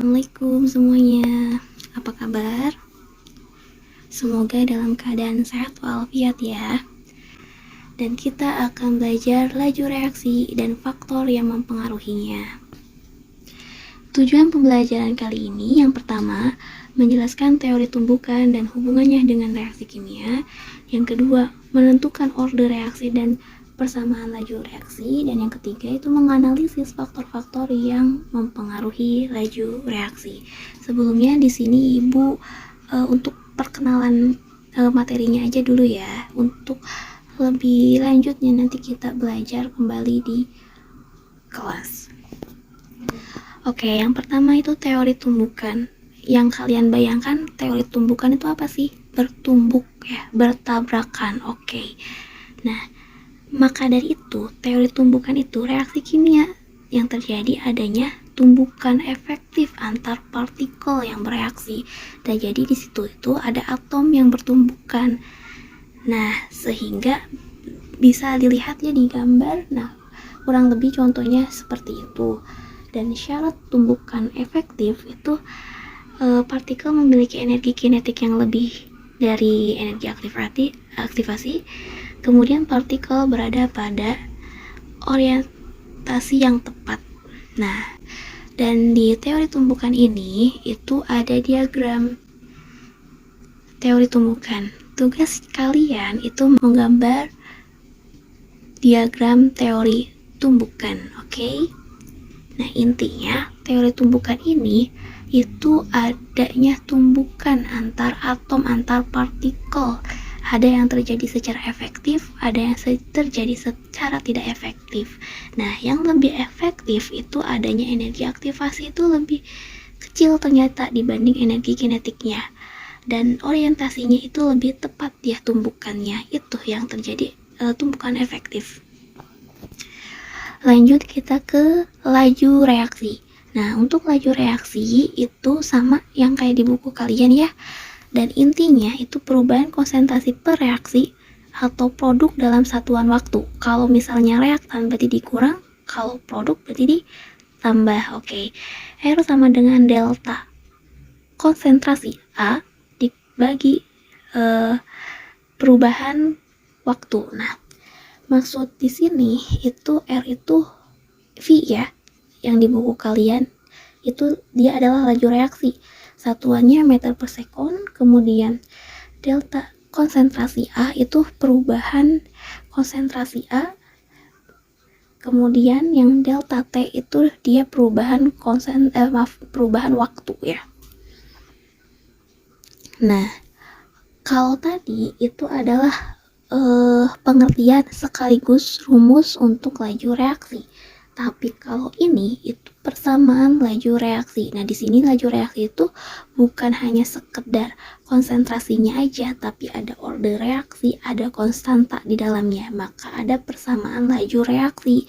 Assalamualaikum semuanya, apa kabar? Semoga dalam keadaan sehat walafiat ya. Dan kita akan belajar laju reaksi dan faktor yang mempengaruhinya. Tujuan pembelajaran kali ini yang pertama, menjelaskan teori tumbukan dan hubungannya dengan reaksi kimia. Yang kedua, menentukan order reaksi dan persamaan laju reaksi, dan yang ketiga itu menganalisis faktor-faktor yang mempengaruhi laju reaksi. Sebelumnya di sini Ibu untuk perkenalan materinya aja dulu ya. Untuk lebih lanjutnya nanti kita belajar kembali di kelas. Oke, yang pertama itu teori tumbukan. Yang kalian bayangkan teori tumbukan itu apa sih? Bertumbuk ya, bertabrakan. Oke. Nah, maka dari itu, teori tumbukan itu reaksi kimia yang terjadi adanya tumbukan efektif antar partikel yang bereaksi. Dan jadi di situ itu ada atom yang bertumbukan. Nah, sehingga bisa dilihat ya di gambar. Nah, kurang lebih contohnya seperti itu. Dan syarat tumbukan efektif itu partikel memiliki energi kinetik yang lebih dari energi aktivasi. Kemudian partikel berada pada orientasi yang tepat. Nah, dan di teori tumbukan ini itu ada diagram teori tumbukan. Tugas kalian itu menggambar diagram teori tumbukan, oke? Nah, intinya teori tumbukan ini itu adanya tumbukan antar atom, antar partikel. Ada yang terjadi secara efektif, ada yang terjadi secara tidak efektif. Nah, yang lebih efektif itu adanya energi aktivasi itu lebih kecil ternyata dibanding energi kinetiknya. Dan orientasinya itu lebih tepat dia tumbukannya. Itu yang terjadi tumbukan efektif. Lanjut kita ke laju reaksi. Nah, untuk laju reaksi itu sama yang kayak di buku kalian ya. Dan intinya itu perubahan konsentrasi per reaksi atau produk dalam satuan waktu. Kalau misalnya reaktan berarti dikurang, kalau produk berarti ditambah. Oke. R sama dengan delta konsentrasi A dibagi perubahan waktu. Nah, maksud di sini itu R itu V ya, yang di buku kalian itu dia adalah laju reaksi. Satuannya meter per sekon, kemudian delta konsentrasi A itu perubahan konsentrasi A, kemudian yang delta T itu dia perubahan perubahan waktu ya. Nah, kalau tadi itu adalah pengertian sekaligus rumus untuk laju reaksi. Tapi kalau ini itu persamaan laju reaksi. Nah, di sini laju reaksi itu bukan hanya sekedar konsentrasinya aja, tapi ada order reaksi, ada konstanta di dalamnya. Maka ada persamaan laju reaksi.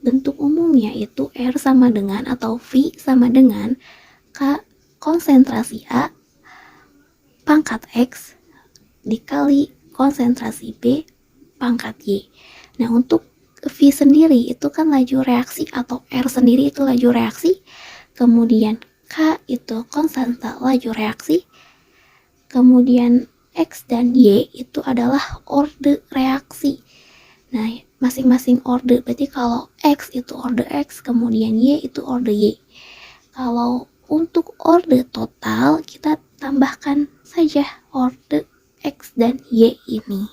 Bentuk umumnya itu R sama dengan atau V sama dengan K konsentrasi A pangkat X dikali konsentrasi B pangkat Y. Nah, untuk V sendiri itu kan laju reaksi atau R sendiri itu laju reaksi, kemudian K itu konstanta laju reaksi, kemudian X dan Y itu adalah orde reaksi. Nah, masing-masing orde, berarti kalau X itu orde X, kemudian Y itu orde Y. Kalau untuk orde total kita tambahkan saja orde X dan Y ini.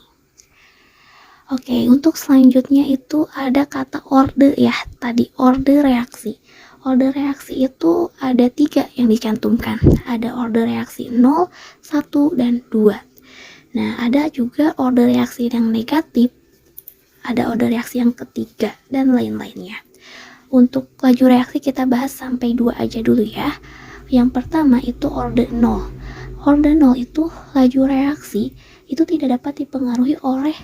Oke, untuk selanjutnya itu ada kata orde ya, tadi orde reaksi. Orde reaksi itu ada 3 yang dicantumkan. Ada orde reaksi 0, 1, dan 2. Nah, ada juga orde reaksi yang negatif, ada orde reaksi yang ketiga, dan lain-lainnya. Untuk laju reaksi kita bahas sampai 2 aja dulu ya. Yang pertama itu orde 0. Orde 0 itu laju reaksi itu tidak dapat dipengaruhi oleh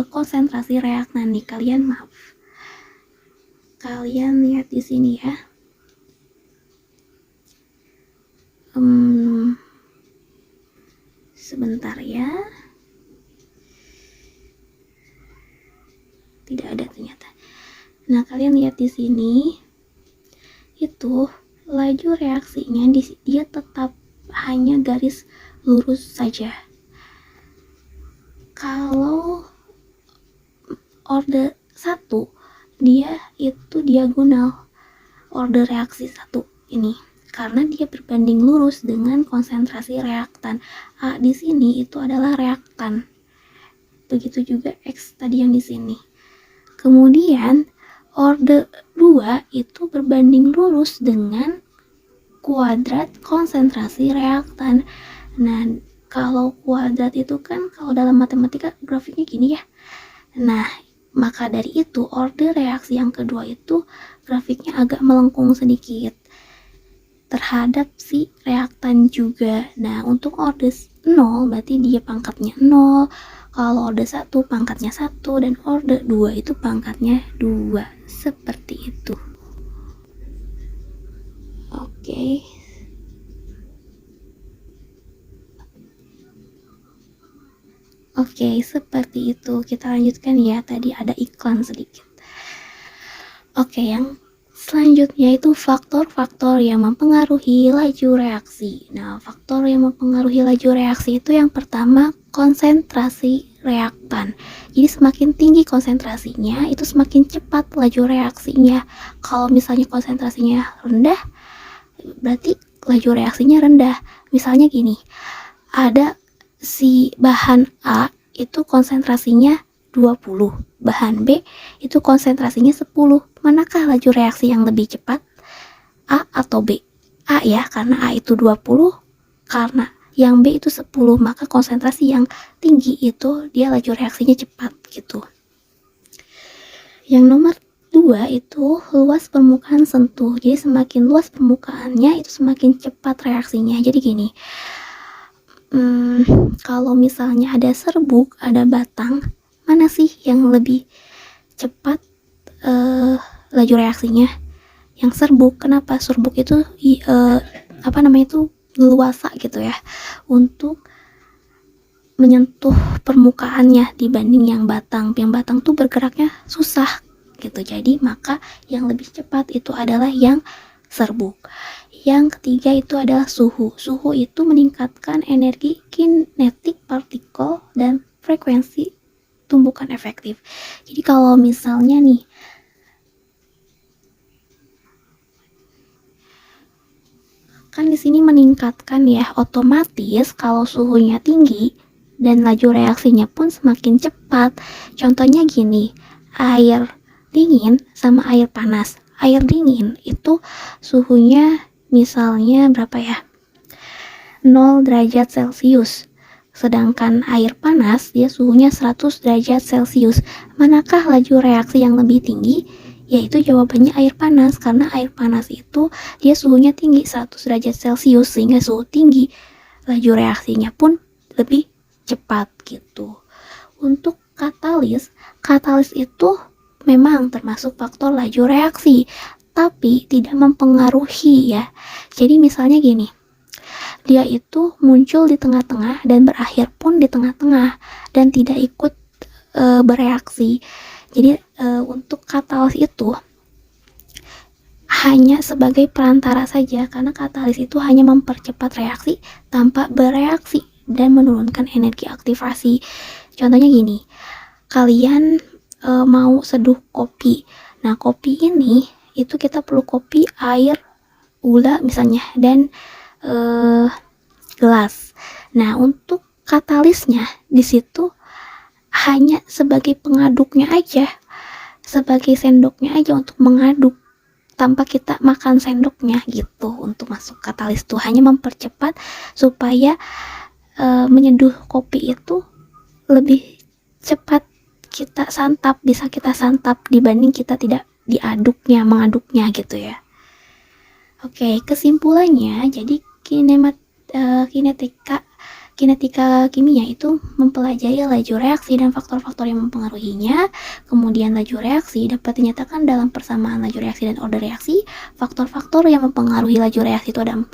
konsentrasi reaktan nih. Kalian lihat di sini ya. Sebentar ya. Tidak ada ternyata. Nah, kalian lihat di sini itu laju reaksinya dia tetap hanya garis lurus saja. Kalau order 1 dia itu diagonal, order reaksi 1 ini, karena dia berbanding lurus dengan konsentrasi reaktan. A di sini itu adalah reaktan. Begitu juga X tadi yang di sini. Kemudian order 2 itu berbanding lurus dengan kuadrat konsentrasi reaktan. Nah, kalau kuadrat itu kan kalau dalam matematika grafiknya gini ya. Nah, maka dari itu order reaksi yang kedua itu grafiknya agak melengkung sedikit terhadap si reaktan juga. Nah, untuk order 0 berarti dia pangkatnya 0. Kalau order 1 pangkatnya 1 dan order 2 itu pangkatnya 2. Seperti itu. Oke. Oke, seperti itu. Kita lanjutkan ya. Tadi ada iklan sedikit. Oke, yang selanjutnya itu faktor-faktor yang mempengaruhi laju reaksi. Nah, faktor yang mempengaruhi laju reaksi itu yang pertama konsentrasi reaktan. Jadi semakin tinggi konsentrasinya, itu semakin cepat laju reaksinya. Kalau misalnya konsentrasinya rendah, berarti laju reaksinya rendah. Misalnya gini, ada si bahan A itu konsentrasinya 20, bahan B itu konsentrasinya 10. Manakah laju reaksi yang lebih cepat? A atau B? A ya, karena A itu 20, karena yang B itu 10, maka konsentrasi yang tinggi itu dia laju reaksinya cepat gitu. Yang nomor 2 itu luas permukaan sentuh. Jadi semakin luas permukaannya itu semakin cepat reaksinya. Jadi gini, kalau misalnya ada serbuk, ada batang, mana sih yang lebih cepat laju reaksinya? Yang serbuk. Kenapa? Serbuk itu leluasa gitu ya untuk menyentuh permukaannya dibanding yang batang. Yang batang tuh bergeraknya susah gitu. Jadi maka yang lebih cepat itu adalah yang serbuk. Yang ketiga itu adalah suhu. Suhu itu meningkatkan energi kinetik partikel dan frekuensi tumbukan efektif. Jadi kalau misalnya nih kan di sini meningkatkan ya, otomatis kalau suhunya tinggi dan laju reaksinya pun semakin cepat. Contohnya gini, air dingin sama air panas. Air dingin itu suhunya misalnya berapa ya? 0 derajat Celcius. Sedangkan air panas dia suhunya 100 derajat Celcius. Manakah laju reaksi yang lebih tinggi? Yaitu jawabannya air panas, karena air panas itu dia suhunya tinggi 100 derajat Celcius, sehingga suhu tinggi laju reaksinya pun lebih cepat gitu. Untuk katalis itu memang termasuk faktor laju reaksi, tapi tidak mempengaruhi ya. Jadi misalnya gini, dia itu muncul di tengah-tengah dan berakhir pun di tengah-tengah dan tidak ikut bereaksi. Jadi untuk katalis itu hanya sebagai perantara saja, karena katalis itu hanya mempercepat reaksi tanpa bereaksi dan menurunkan energi aktivasi. Contohnya gini, kalian mau seduh kopi. Nah, kopi ini itu kita perlu kopi, air, gula misalnya, dan gelas. Nah, untuk katalisnya di situ hanya sebagai pengaduknya aja, sebagai sendoknya aja untuk mengaduk, tanpa kita makan sendoknya gitu. Untuk masuk katalis tuh hanya mempercepat supaya menyeduh kopi itu lebih cepat kita santap, bisa kita santap dibanding kita tidak mengaduknya gitu ya. Oke, kesimpulannya jadi kinetika kimia itu mempelajari laju reaksi dan faktor-faktor yang mempengaruhinya. Kemudian laju reaksi dapat dinyatakan dalam persamaan laju reaksi dan order reaksi. Faktor-faktor yang mempengaruhi laju reaksi itu ada 4,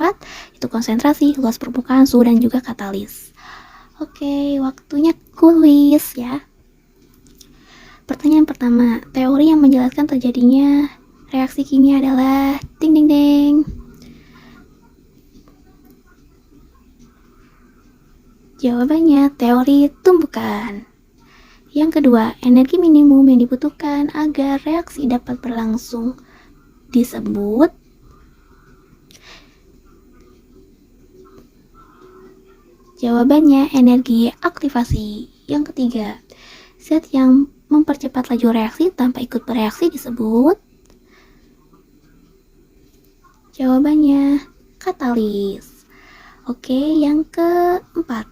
itu konsentrasi, luas permukaan, suhu, dan juga katalis. Oke, waktunya kuis ya. Pertanyaan pertama, teori yang menjelaskan terjadinya reaksi kimia adalah ding ding ding. Jawabannya teori tumbukan. Yang kedua, energi minimum yang dibutuhkan agar reaksi dapat berlangsung disebut jawabannya energi aktivasi. Yang ketiga, zat yang mempercepat laju reaksi tanpa ikut bereaksi disebut jawabannya katalis. Oke, yang keempat,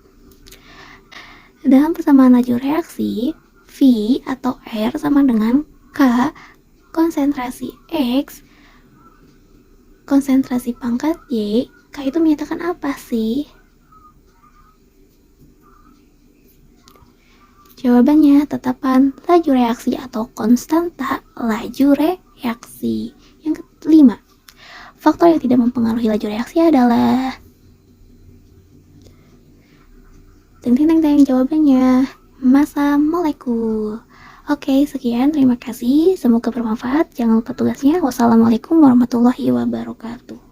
dalam persamaan laju reaksi, V atau R sama dengan K konsentrasi X konsentrasi pangkat Y. K itu menyatakan apa sih? Jawabannya tetapan laju reaksi atau konstanta laju reaksi. Yang kelima, faktor yang tidak mempengaruhi laju reaksi adalah jawabannya massa molekul. Oke, sekian, terima kasih, semoga bermanfaat. Jangan lupa tugasnya. Wassalamualaikum warahmatullahi wabarakatuh.